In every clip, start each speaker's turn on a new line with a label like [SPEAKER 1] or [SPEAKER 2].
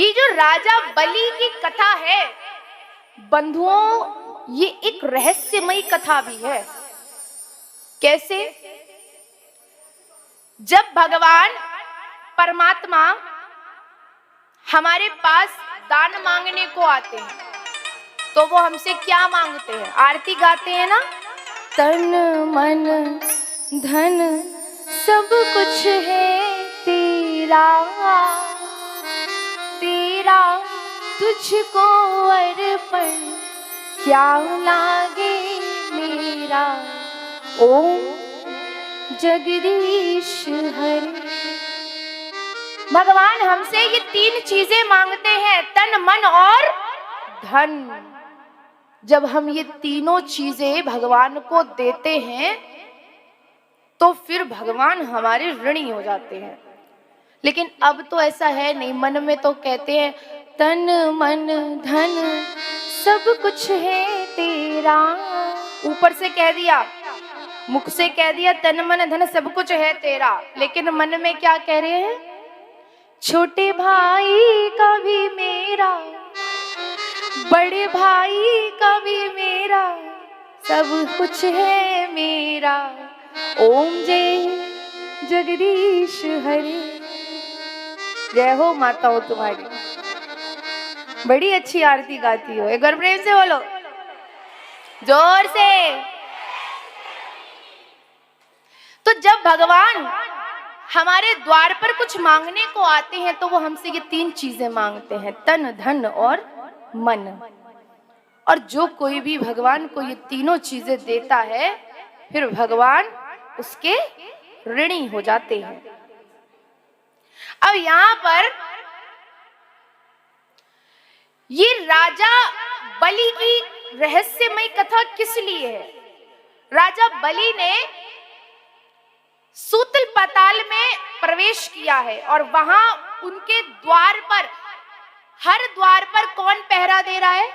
[SPEAKER 1] ये जो राजा बलि की कथा है बंधुओं, ये एक रहस्यमयी कथा भी है। कैसे? जब भगवान परमात्मा हमारे पास दान मांगने को आते हैं तो वो हमसे क्या मांगते हैं? आरती गाते हैं ना, तन मन धन सब कुछ है तेरा, तेरा तुझको अर्पण क्या लागे मेरा। ओम जगदीश हरे। भगवान हमसे ये तीन चीजें मांगते हैं, तन मन और धन। जब हम ये तीनों चीजें भगवान को देते हैं तो फिर भगवान हमारे ऋणी हो जाते हैं। लेकिन अब तो ऐसा है नहीं, मन में तो कहते हैं तन मन धन सब कुछ है तेरा। ऊपर से कह दिया, मुख से कह दिया तन मन धन सब कुछ है तेरा, लेकिन मन में क्या कह रहे हैं? छोटे भाई का भी मेरा, बड़े भाई का भी मेरा, सब कुछ है मेरा। ओम जय जगदीश हरे। जय हो माताओं तुम्हारी। बड़ी अच्छी आरती गाती हो, एक बार प्रेम से बोलो, जोर से। तो जब भगवान हमारे द्वार पर कुछ मांगने को आते हैं तो वो हमसे ये तीन चीजें मांगते हैं, तन धन और मन। और जो कोई भी भगवान को ये तीनों चीजें देता है फिर भगवान उसके ऋणी हो जाते हैं। अब यहां पर ये राजा बलि की रहस्यमय कथा किस लिए है? राजा बलि ने सूतल पाताल में प्रवेश किया है और वहां उनके द्वार पर, हर द्वार पर कौन पहरा दे रहा है?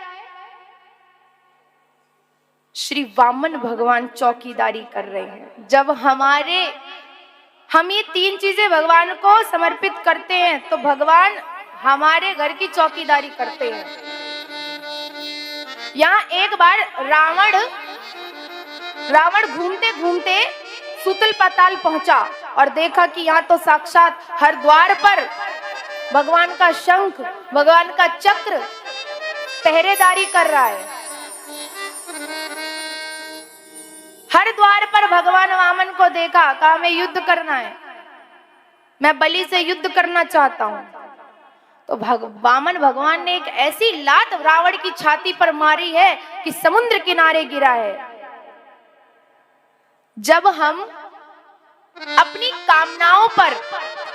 [SPEAKER 1] श्री वामन भगवान चौकीदारी कर रहे हैं। जब हम ये तीन चीजें भगवान को समर्पित करते हैं तो भगवान हमारे घर की चौकीदारी करते हैं। यहाँ एक बार रावण घूमते घूमते सूतल पाताल पहुंचा और देखा कि यहाँ तो साक्षात हर द्वार पर भगवान का शंख, भगवान का चक्र पहरेदारी कर रहा है। हर द्वार पर भगवान वामन को देखा, कहा मैं युद्ध करना है, मैं बलि से युद्ध करना चाहता हूं। तो वामन भगवान ने एक ऐसी लात रावण की छाती पर मारी है कि समुद्र किनारे गिरा है। जब हम अपनी कामनाओं पर,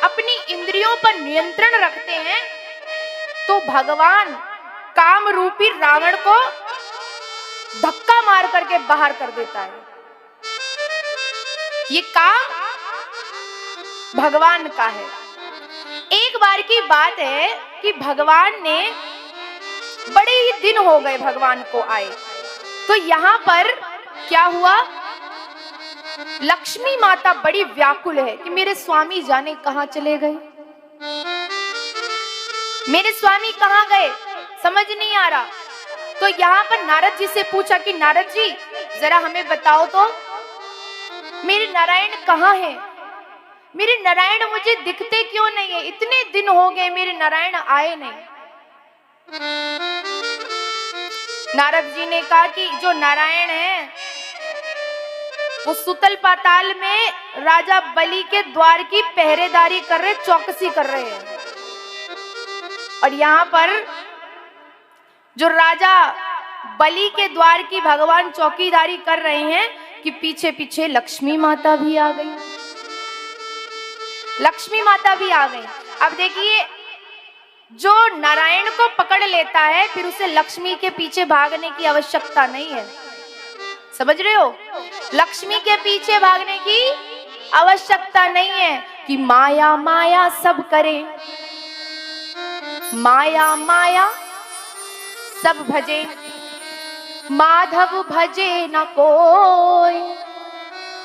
[SPEAKER 1] अपनी इंद्रियों पर नियंत्रण रखते हैं तो भगवान काम रूपी रावण को धक्का मार करके बाहर कर देता है। ये काम भगवान का है। एक बार की बात है कि भगवान ने, बड़े ही दिन हो गए भगवान को आए, तो यहाँ पर क्या हुआ? लक्ष्मी माता बड़ी व्याकुल है कि मेरे स्वामी जाने कहां चले गए, मेरे स्वामी कहां गए, समझ नहीं आ रहा। तो यहाँ पर नारद जी से पूछा कि नारद जी जरा हमें बताओ तो मेरे नारायण कहाँ हैं? मेरे नारायण मुझे दिखते क्यों नहीं है? इतने दिन हो गए मेरे नारायण आए नहीं। नारद जी ने कहा कि जो नारायण है वो सुतल पाताल में राजा बलि के द्वार की पहरेदारी कर रहे, चौकसी कर रहे हैं। और यहाँ पर जो राजा बलि के द्वार की भगवान चौकीदारी कर रहे हैं कि पीछे पीछे लक्ष्मी माता भी आ गई, लक्ष्मी माता भी आ गई। अब देखिए, जो नारायण को पकड़ लेता है फिर उसे लक्ष्मी के पीछे भागने की आवश्यकता नहीं है। समझ रहे हो? लक्ष्मी के पीछे भागने की आवश्यकता नहीं है कि माया माया सब करे, माया माया सब भजे, माधव भजे न कोई,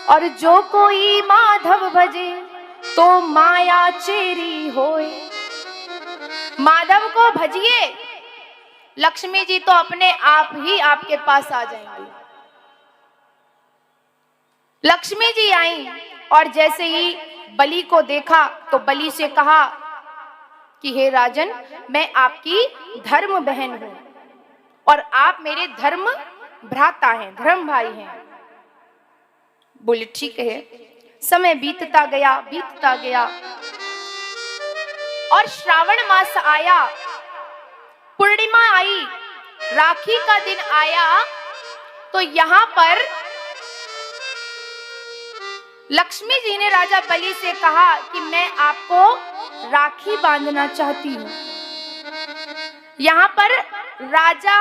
[SPEAKER 1] और जो कोई माधव भजे तो माया चेरी होए। माधव को भजिए, लक्ष्मी जी तो अपने आप ही आपके पास आ जाएंगी। लक्ष्मी जी आई और जैसे ही बलि को देखा तो बलि से कहा कि हे राजन, मैं आपकी धर्म बहन हूं और आप मेरे धर्म भ्राता हैं, धर्म भाई हैं। बोले ठीक है। समय बीतता गया और श्रावण मास आया, पूर्णिमा आई, राखी का दिन आया। तो यहां पर लक्ष्मी जी ने राजा बलि से कहा कि मैं आपको राखी बांधना चाहती हूं। यहां पर राजा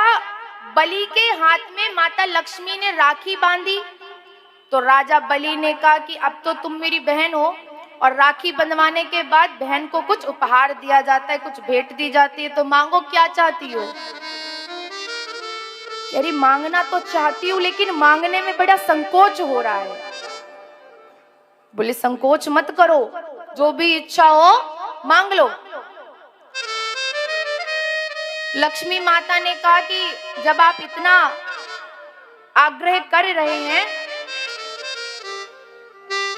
[SPEAKER 1] बलि के हाथ में माता लक्ष्मी ने राखी बांधी। तो राजा बलि ने कहा कि अब तो तुम मेरी बहन हो और राखी बंधवाने के बाद बहन को कुछ उपहार दिया जाता है, कुछ भेंट दी जाती है, तो मांगो, क्या चाहती हो? अरे मांगना तो चाहती हूँ लेकिन मांगने में बड़ा संकोच हो रहा है। बोले संकोच मत करो, जो भी इच्छा हो मांग लो। लक्ष्मी माता ने कहा कि जब आप इतना आग्रह कर रहे हैं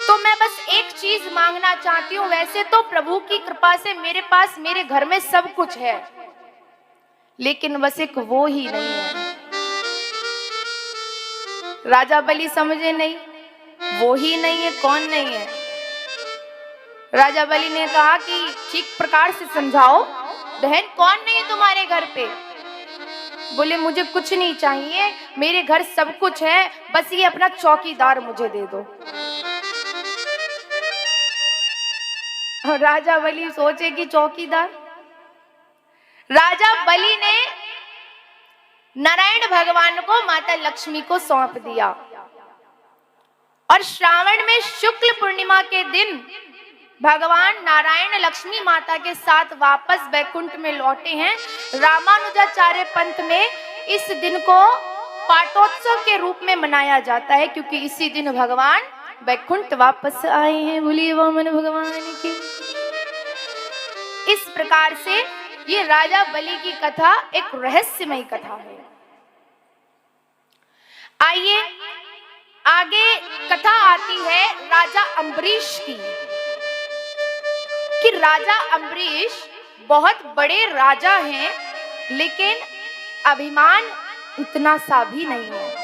[SPEAKER 1] तो मैं बस एक चीज मांगना चाहती हूँ। वैसे तो प्रभु की कृपा से मेरे पास, मेरे घर में सब कुछ है, लेकिन बस एक वो ही नहीं है। राजा बलि समझे नहीं, वो ही नहीं है, कौन नहीं है? राजा बलि ने कहा कि ठीक प्रकार से समझाओ, बहन कौन नहीं है तुम्हारे घर पे? बोले मुझे कुछ नहीं चाहिए, मेरे घर सब कुछ है, बस ये अपना चौकीदार मुझे दे दो। और राजा बलि सोचे कि चौकीदार। राजा बलि ने नारायण भगवान को माता लक्ष्मी को सौंप दिया और श्रावण में शुक्ल पूर्णिमा के दिन भगवान नारायण लक्ष्मी माता के साथ वापस वैकुंठ में लौटे हैं। रामानुजाचार्य पंथ में इस दिन को पाटोत्सव के रूप में मनाया जाता है, क्योंकि इसी दिन भगवान वैकुंठ वापस आए हैं। बोलिए वामन भगवान की। इस प्रकार से ये राजा बलि की कथा एक रहस्यमय कथा है। आइए आगे कथा आती है राजा अम्बरीश की, कि राजा अम्बरीश बहुत बड़े राजा हैं, लेकिन अभिमान इतना सा भी नहीं है।